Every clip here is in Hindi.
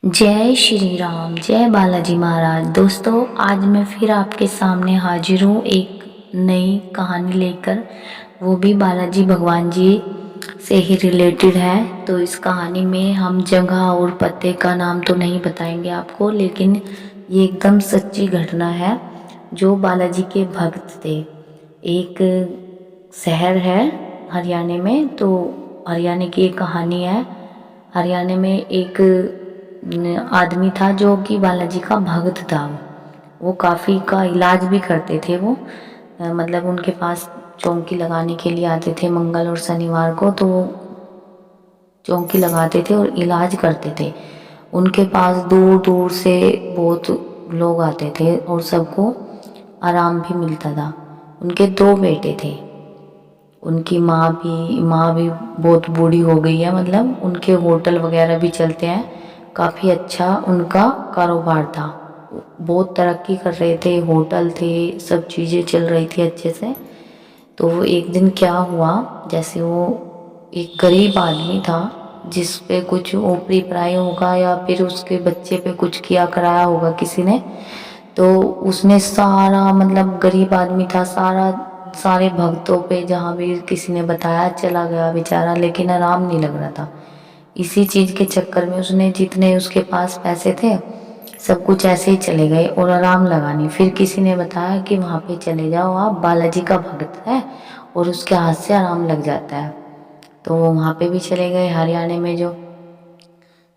जय श्री राम, जय बालाजी महाराज। दोस्तों, आज मैं फिर आपके सामने हाजिर हूँ एक नई कहानी लेकर, वो भी बालाजी भगवान जी से ही रिलेटेड है। तो इस कहानी में हम जगह और पते का नाम तो नहीं बताएंगे आपको, लेकिन ये एकदम सच्ची घटना है। जो बालाजी के भक्त थे, एक शहर है हरियाणा में, तो हरियाणा की एक कहानी है। हरियाणा में एक आदमी था जो कि बालाजी का भक्त था। वो काफ़ी का इलाज भी करते थे। वो मतलब उनके पास चौकी लगाने के लिए आते थे मंगल और शनिवार को, तो वो चौकी लगाते थे और इलाज करते थे। उनके पास दूर दूर से बहुत लोग आते थे और सबको आराम भी मिलता था। उनके दो बेटे थे। उनकी माँ भी बहुत बूढ़ी हो गई है, मतलब उनके होटल वगैरह भी चलते हैं। काफ़ी अच्छा उनका कारोबार था, बहुत तरक्की कर रहे थे, होटल थे, सब चीज़ें चल रही थी अच्छे से। तो एक दिन क्या हुआ, जैसे वो एक गरीब आदमी था जिस पे कुछ ओपरी पराई होगा या फिर उसके बच्चे पे कुछ किया कराया होगा किसी ने। तो उसने सारा, मतलब गरीब आदमी था, सारे भक्तों पे जहाँ भी किसी ने बताया चला गया बेचारा, लेकिन आराम नहीं लग रहा था। इसी चीज़ के चक्कर में उसने जितने उसके पास पैसे थे सब कुछ ऐसे ही चले गए और आराम लगा नहीं। फिर किसी ने बताया कि वहाँ पे चले जाओ, आप बालाजी का भक्त है और उसके हाथ से आराम लग जाता है। तो वो वहाँ पे भी चले गए हरियाणा में जो।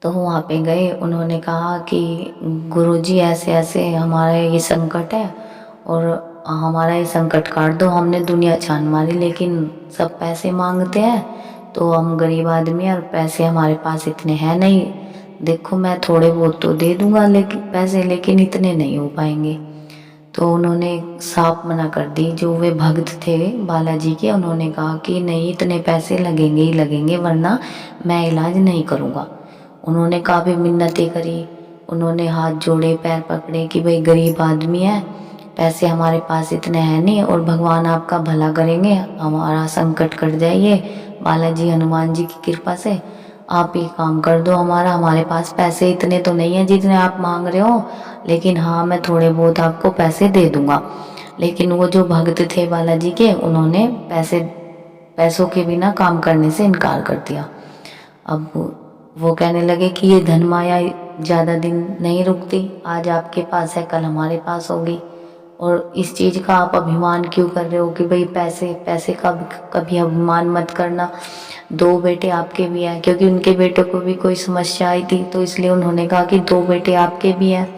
तो वहाँ पे गए, उन्होंने कहा कि गुरुजी ऐसे ऐसे हमारा ये संकट है और हमारा ये संकट काट दो। हमने दुनिया छान मारी लेकिन सब पैसे मांगते हैं, तो हम गरीब आदमी हैं और पैसे हमारे पास इतने हैं नहीं। देखो मैं थोड़े बहुत तो दे दूंगा लेकिन पैसे, लेकिन इतने नहीं हो पाएंगे। तो उन्होंने साफ मना कर दी। जो वे भक्त थे बालाजी के, उन्होंने कहा कि नहीं, इतने पैसे लगेंगे ही लगेंगे, वरना मैं इलाज नहीं करूँगा। उन्होंने काफ़ी मिन्नतें करी, उन्होंने हाथ जोड़े, पैर पकड़े कि भाई गरीब आदमी है, पैसे हमारे पास इतने हैं नहीं और भगवान आपका भला करेंगे, हमारा संकट कट जाइए बालाजी हनुमान जी की कृपा से। आप ही काम कर दो हमारे पास पैसे इतने तो नहीं है जितने आप मांग रहे हो, लेकिन हाँ मैं थोड़े बहुत आपको पैसे दे दूंगा। लेकिन वो जो भक्त थे बालाजी के, उन्होंने पैसों के बिना काम करने से इनकार कर दिया। अब वो कहने लगे कि ये धन माया ज़्यादा दिन नहीं रुकती, आज आपके पास है कल हमारे पास होगी, और इस चीज़ का आप अभिमान क्यों कर रहे हो कि भाई पैसे पैसे का कभी अभिमान मत करना। दो बेटे आपके भी हैं, क्योंकि उनके बेटों को भी कोई समस्या आई थी, तो इसलिए उन्होंने कहा कि दो बेटे आपके भी हैं,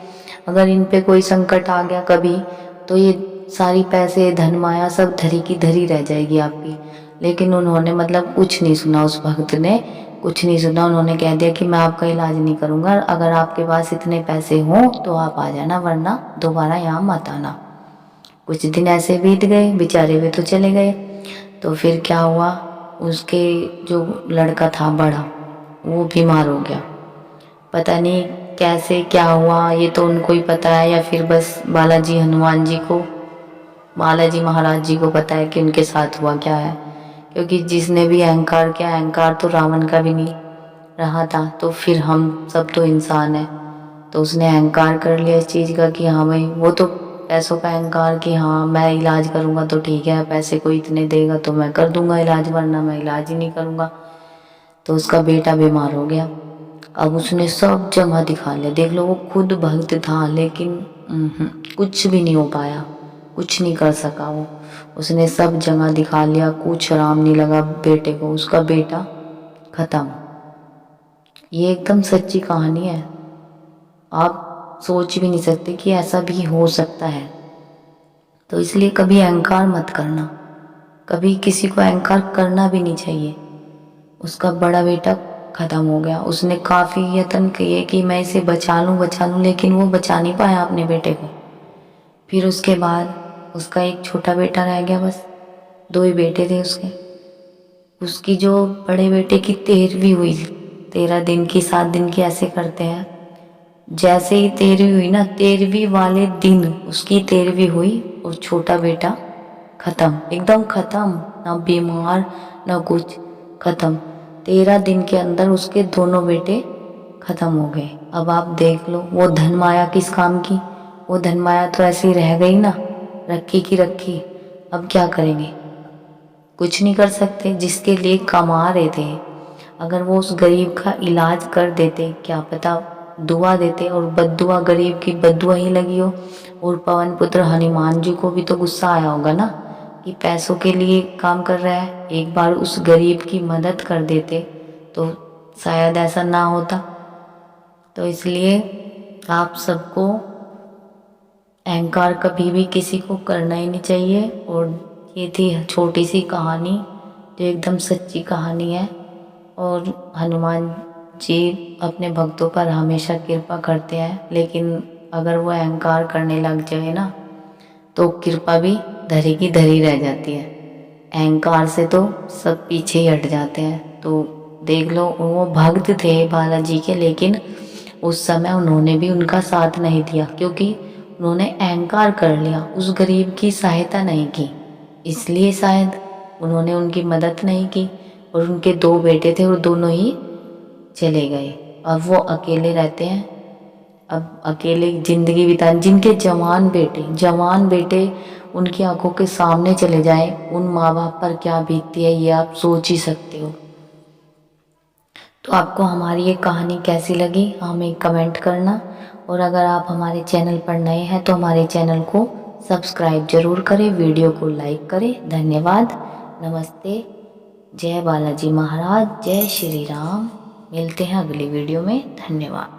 अगर इन पे कोई संकट आ गया कभी तो ये सारी पैसे धन माया सब धरी की धरी रह जाएगी आपकी। लेकिन उन्होंने मतलब कुछ नहीं सुना, उस भक्त ने कुछ नहीं सुना। उन्होंने कह दिया कि मैं आपका इलाज नहीं करूँगा, अगर आपके पास इतने पैसे हों तो आप आ जाना, वरना दोबारा यहाँ मत आना। कुछ दिन ऐसे बीत गए, बेचारे वे तो चले गए। तो फिर क्या हुआ, उसके जो लड़का था बड़ा, वो बीमार हो गया। पता नहीं कैसे क्या हुआ, ये तो उनको ही पता है, या फिर बस बालाजी महाराज जी को पता है कि उनके साथ हुआ क्या है। क्योंकि जिसने भी अहंकार किया, अहंकार तो रावण का भी नहीं रहा था, तो फिर हम सब तो इंसान हैं। तो उसने अहंकार कर लिया इस चीज़ का कि हाँ भाई, वो तो पैसों का अहंकार कि हाँ मैं इलाज करूँगा तो ठीक है, पैसे कोई इतने देगा तो मैं कर दूँगा इलाज, वरना मैं इलाज ही नहीं करूँगा। तो उसका बेटा बीमार हो गया। अब उसने सब जगह दिखा लिया, देख लो वो खुद भक्त था लेकिन कुछ भी नहीं हो पाया, कुछ नहीं कर सका वो। उसने सब जगह दिखा लिया, कुछ आराम नहीं लगा बेटे को, उसका बेटा खत्म। ये एकदम सच्ची कहानी है, आप सोच भी नहीं सकते कि ऐसा भी हो सकता है। तो इसलिए कभी अहंकार मत करना, कभी किसी को अहंकार करना भी नहीं चाहिए। उसका बड़ा बेटा ख़त्म हो गया, उसने काफ़ी यत्न किए कि मैं इसे बचा लूँ, लेकिन वो बचा नहीं पाया अपने बेटे को। फिर उसके बाद उसका एक छोटा बेटा रह गया, बस दो ही बेटे थे उसके। उसकी जो बड़े बेटे की 13वीं हुई, 13 दिन की 7 दिन की ऐसे करते हैं, जैसे ही 13वीं हुई ना, 13वीं वाले दिन उसकी 13वीं हुई और छोटा बेटा खत्म, एकदम खत्म, ना बीमार ना कुछ, खत्म। 13 दिन के अंदर उसके दोनों बेटे ख़त्म हो गए। अब आप देख लो वो धन माया किस काम की, वो धन माया तो ऐसी रह गई ना, रखी की रखी। अब क्या करेंगे, कुछ नहीं कर सकते। जिसके लिए कमा रहे थे, अगर वो उस गरीब का इलाज कर देते, क्या पता दुआ देते, और बद्दुआ गरीब की बद्दुआ ही लगी हो। और पवन पुत्र हनुमान जी को भी तो गुस्सा आया होगा ना कि पैसों के लिए काम कर रहा है। एक बार उस गरीब की मदद कर देते तो शायद ऐसा ना होता। तो इसलिए आप सबको अहंकार कभी भी किसी को करना ही नहीं चाहिए। और ये थी छोटी सी कहानी जो एकदम सच्ची कहानी है। और हनुमान जी अपने भक्तों पर हमेशा कृपा करते हैं, लेकिन अगर वो अहंकार करने लग जाए ना तो कृपा भी धरी की धरी रह जाती है। अहंकार से तो सब पीछे ही हट जाते हैं। तो देख लो वो भक्त थे बालाजी के, लेकिन उस समय उन्होंने भी उनका साथ नहीं दिया, क्योंकि उन्होंने अहंकार कर लिया, उस गरीब की सहायता नहीं की, इसलिए शायद उन्होंने उनकी मदद नहीं की। और उनके 2 बेटे थे और दोनों ही चले गए। अब वो अकेले रहते हैं, अब अकेले ज़िंदगी बिताने। जिनके जवान बेटे उनकी आंखों के सामने चले जाएं, उन माँ बाप पर क्या बीतती है ये आप सोच ही सकते हो। तो आपको हमारी ये कहानी कैसी लगी हमें कमेंट करना। और अगर आप हमारे चैनल पर नए हैं तो हमारे चैनल को सब्सक्राइब जरूर करें, वीडियो को लाइक करें। धन्यवाद, नमस्ते, जय बालाजी महाराज, जय श्री राम। मिलते हैं अगली वीडियो में। धन्यवाद।